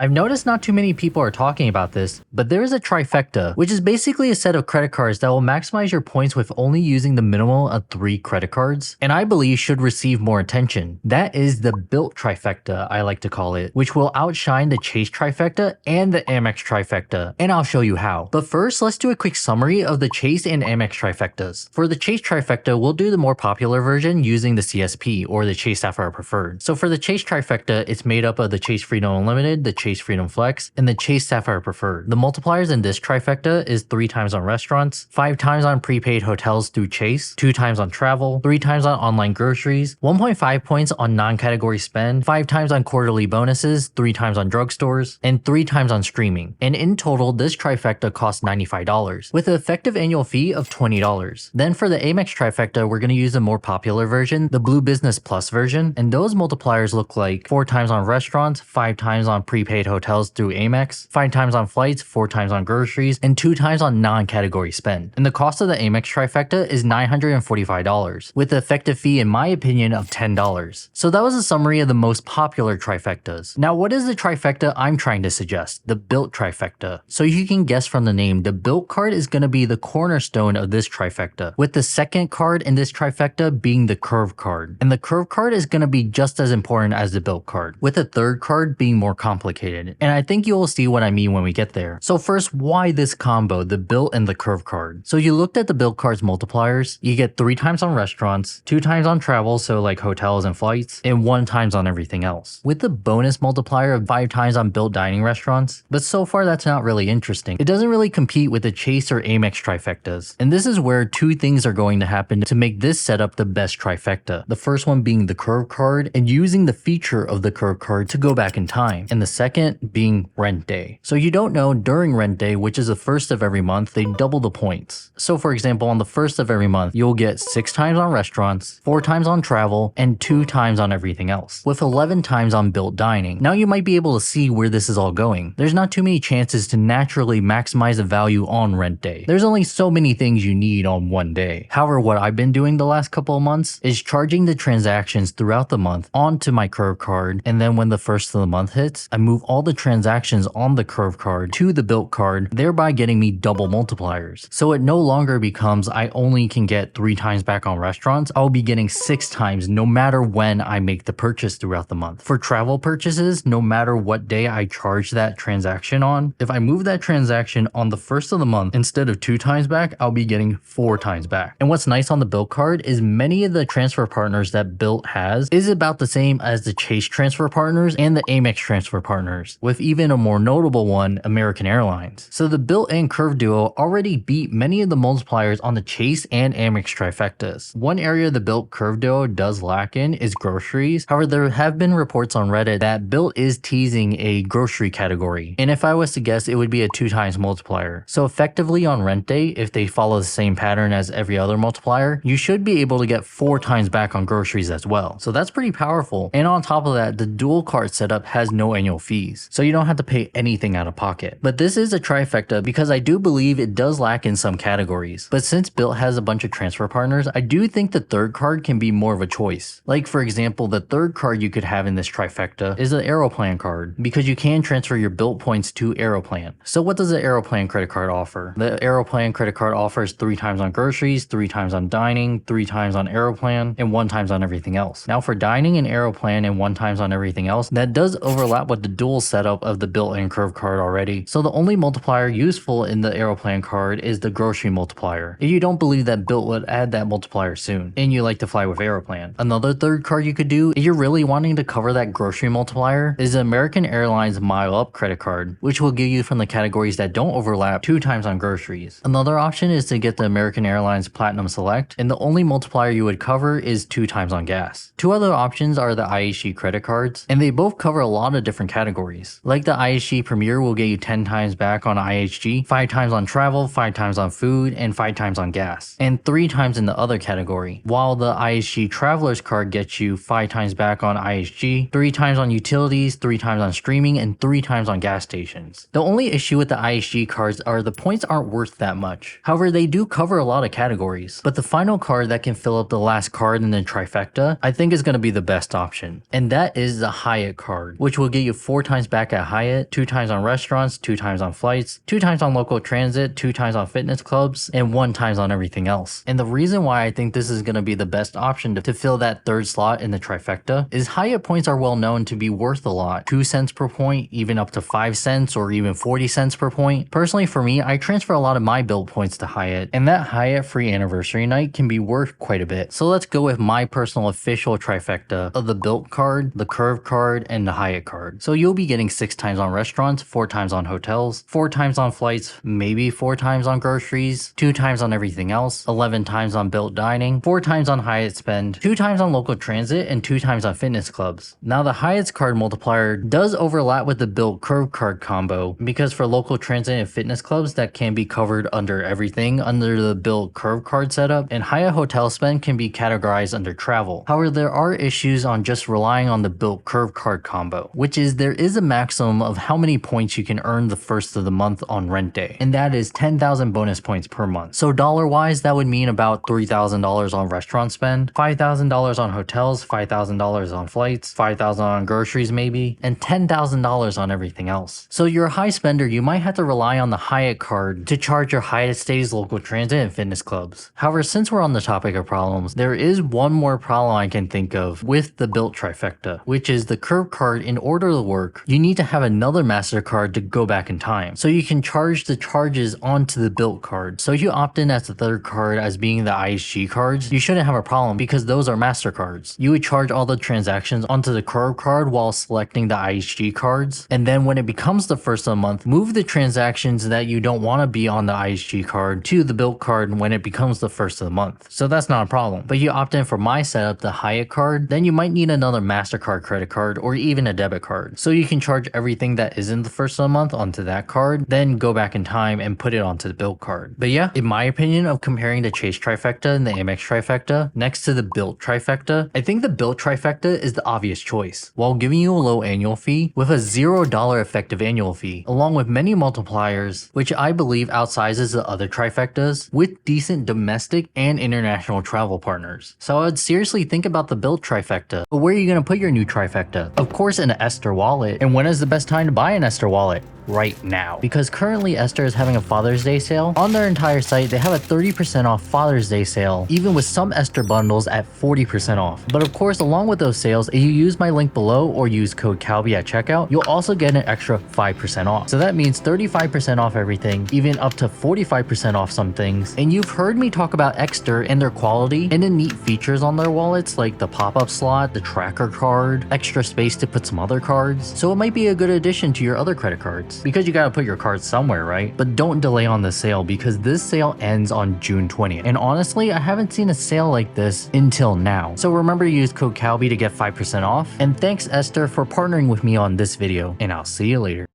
I've noticed not too many people are talking about this, but there is a trifecta, which is basically a set of credit cards that will maximize your points with only using the minimum of 3 credit cards, and I believe should receive more attention. That is the Bilt Trifecta, I like to call it, which will outshine the Chase Trifecta and the Amex Trifecta, and I'll show you how. But first, let's do a quick summary of the Chase and Amex Trifectas. For the Chase Trifecta, we'll do the more popular version using the CSP, or the Chase Sapphire Preferred. So for the Chase Trifecta, it's made up of the Chase Freedom Unlimited, the Chase Freedom Flex, and the Chase Sapphire Preferred. The multipliers in this trifecta is 3 times on restaurants, 5 times on prepaid hotels through Chase, 2 times on travel, 3 times on online groceries, 1.5 points on non-category spend, 5 times on quarterly bonuses, 3 times on drugstores, and 3 times on streaming. And in total, this trifecta costs $95, with an effective annual fee of $20. Then for the Amex trifecta, we're going to use a more popular version, the Blue Business Plus version, and those multipliers look like 4 times on restaurants, 5 times on prepaid hotels through Amex, 5 times on flights, 4 times on groceries, and 2 times on non-category spend. And the cost of the Amex trifecta is $945, with the effective fee in my opinion of $10. So that was a summary of the most popular trifectas. Now what is the trifecta I'm trying to suggest? The Bilt Trifecta. So you can guess from the name, the Bilt card is going to be the cornerstone of this trifecta, with the second card in this trifecta being the Curve card. And the Curve card is going to be just as important as the Bilt card, with the third card being more complicated. And I think you will see what I mean when we get there. So first, why this combo, the Bilt and the Curve card? So you looked at the Bilt card's multipliers, you get 3 times on restaurants, 2 times on travel, so like hotels and flights, and 1 times on everything else, with the bonus multiplier of 5 times on Bilt dining restaurants. But so far that's not really interesting. It doesn't really compete with the Chase or Amex trifectas. And this is where 2 things are going to happen to make this setup the best trifecta. The first one being the Curve card and using the feature of the Curve card to go back in time, and the second being rent day. So you don't know, during rent day, which is the first of every month, they double the points. So for example, on the first of every month, you'll get 6 times on restaurants, 4 times on travel, and 2 times on everything else, with 11 times on Bilt dining. Now you might be able to see where this is all going. There's not too many chances to naturally maximize the value on rent day. There's only so many things you need on one day. However, what I've been doing the last couple of months is charging the transactions throughout the month onto my Curve card, and then when the first of the month hits, I move all the transactions on the Curve card to the Bilt card, thereby getting me double multipliers. So it no longer becomes I only can get 3 times back on restaurants, I'll be getting 6 times no matter when I make the purchase throughout the month. For travel purchases, no matter what day I charge that transaction on, if I move that transaction on the first of the month, instead of 2 times back, I'll be getting 4 times back. And what's nice on the Bilt card is many of the transfer partners that Bilt has is about the same as the Chase transfer partners and the Amex transfer partners, with even a more notable one, American Airlines. So the Bilt and Curve duo already beat many of the multipliers on the Chase and Amex trifectas. One area the Bilt Curve duo does lack in is groceries. However, there have been reports on Reddit that Bilt is teasing a grocery category, and if I was to guess, it would be a 2 times multiplier. So effectively on rent day, if they follow the same pattern as every other multiplier, you should be able to get 4 times back on groceries as well. So that's pretty powerful. And on top of that, the dual card setup has no annual fees, so you don't have to pay anything out of pocket. But this is a trifecta because I do believe it does lack in some categories. But since Bilt has a bunch of transfer partners, I do think the third card can be more of a choice. Like for example, the third card you could have in this trifecta is the Aeroplan card, because you can transfer your Bilt points to Aeroplan. So what does the Aeroplan credit card offer? The Aeroplan credit card offers 3 times on groceries, 3 times on dining, 3 times on Aeroplan, and 1 times on everything else. Now for dining and Aeroplan and 1 times on everything else, that does overlap with the dual setup of the Bilt and Curve card already. So the only multiplier useful in the Aeroplan card is the grocery multiplier, if you don't believe that Bilt would add that multiplier soon, and you like to fly with Aeroplan. Another third card you could do, if you're really wanting to cover that grocery multiplier, is the American Airlines Mile Up credit card, which will give you from the categories that don't overlap 2 times on groceries. Another option is to get the American Airlines Platinum Select, and the only multiplier you would cover is 2 times on gas. 2 other options are the IHG credit cards, and they both cover a lot of different categories. Like the IHG Premier will get you 10 times back on IHG, 5 times on travel, 5 times on food, and 5 times on gas, and 3 times in the other category. While the IHG Travelers card gets you 5 times back on IHG, 3 times on utilities, 3 times on streaming, and 3 times on gas stations. The only issue with the IHG cards are the points aren't worth that much. However, they do cover a lot of categories. But the final card that can fill up the last card in the trifecta, I think is going to be the best option. And that is the Hyatt card, which will get you 4 times back at Hyatt, 2 times on restaurants, 2 times on flights, 2 times on local transit, 2 times on fitness clubs, and 1 times on everything else. And the reason why I think this is going to be the best option to fill that third slot in the trifecta is Hyatt points are well known to be worth a lot. 2 cents per point, even up to 5 cents or even 40 cents per point. Personally for me, I transfer a lot of my Bilt points to Hyatt, and that Hyatt free anniversary night can be worth quite a bit. So let's go with my personal official trifecta of the Bilt card, the Curve card, and the Hyatt card. So you'll be getting 6 times on restaurants, 4 times on hotels, 4 times on flights, maybe 4 times on groceries, 2 times on everything else, 11 times on Bilt dining, 4 times on Hyatt spend, 2 times on local transit, and 2 times on fitness clubs. Now the Hyatt's card multiplier does overlap with the Bilt Curve card combo, because for local transit and fitness clubs that can be covered under everything under the Bilt Curve card setup, and Hyatt hotel spend can be categorized under travel. However, there are issues on just relying on the Bilt Curve card combo, which is there is a maximum of how many points you can earn the first of the month on rent day, and that is 10,000 bonus points per month. So dollar wise, that would mean about $3,000 on restaurant spend, $5,000 on hotels, $5,000 on flights, $5,000 on groceries maybe, and $10,000 on everything else. So you're a high spender, you might have to rely on the Hyatt card to charge your Hyatt stays, local transit, and fitness clubs. However, since we're on the topic of problems, there is one more problem I can think of with the Bilt Trifecta, which is the Curve card. In order to work, you need to have another MasterCard to go back in time, so you can charge the charges onto the Bilt card. So if you opt in as the third card as being the IHG cards, you shouldn't have a problem because those are MasterCards. You would charge all the transactions onto the Curve card while selecting the IHG cards, and then when it becomes the first of the month, move the transactions that you don't want to be on the IHG card to the Bilt card when it becomes the first of the month. So that's not a problem. But you opt in for my setup, the Hyatt card, then you might need another MasterCard credit card or even a debit card. So you can charge everything that isn't the first of the month onto that card, then go back in time and put it onto the Bilt card. But yeah, in my opinion of comparing the Chase Trifecta and the Amex Trifecta next to the Bilt Trifecta, I think the Bilt Trifecta is the obvious choice, while giving you a low annual fee with a $0 effective annual fee, along with many multipliers, which I believe outsizes the other trifectas with decent domestic and international travel partners. So I would seriously think about the Bilt Trifecta. But where are you going to put your new trifecta? Of course in an Esther wallet. And when is the best time to buy an Esther wallet? Right now, because currently Esther is having a Father's Day sale. On their entire site, they have a 30% off Father's Day sale, even with some Esther bundles at 40% off. But of course, along with those sales, if you use my link below or use code CALBY at checkout, you'll also get an extra 5% off. So that means 35% off everything, even up to 45% off some things. And you've heard me talk about Esther and their quality and the neat features on their wallets, like the pop-up slot, the tracker card, extra space to put some other cards. So it might be a good addition to your other credit cards, because you gotta put your cards somewhere, right? But don't delay on the sale, because this sale ends on June 20th. And honestly, I haven't seen a sale like this until now. So remember to use code CALBY to get 5% off. And thanks Esther for partnering with me on this video, and I'll see you later.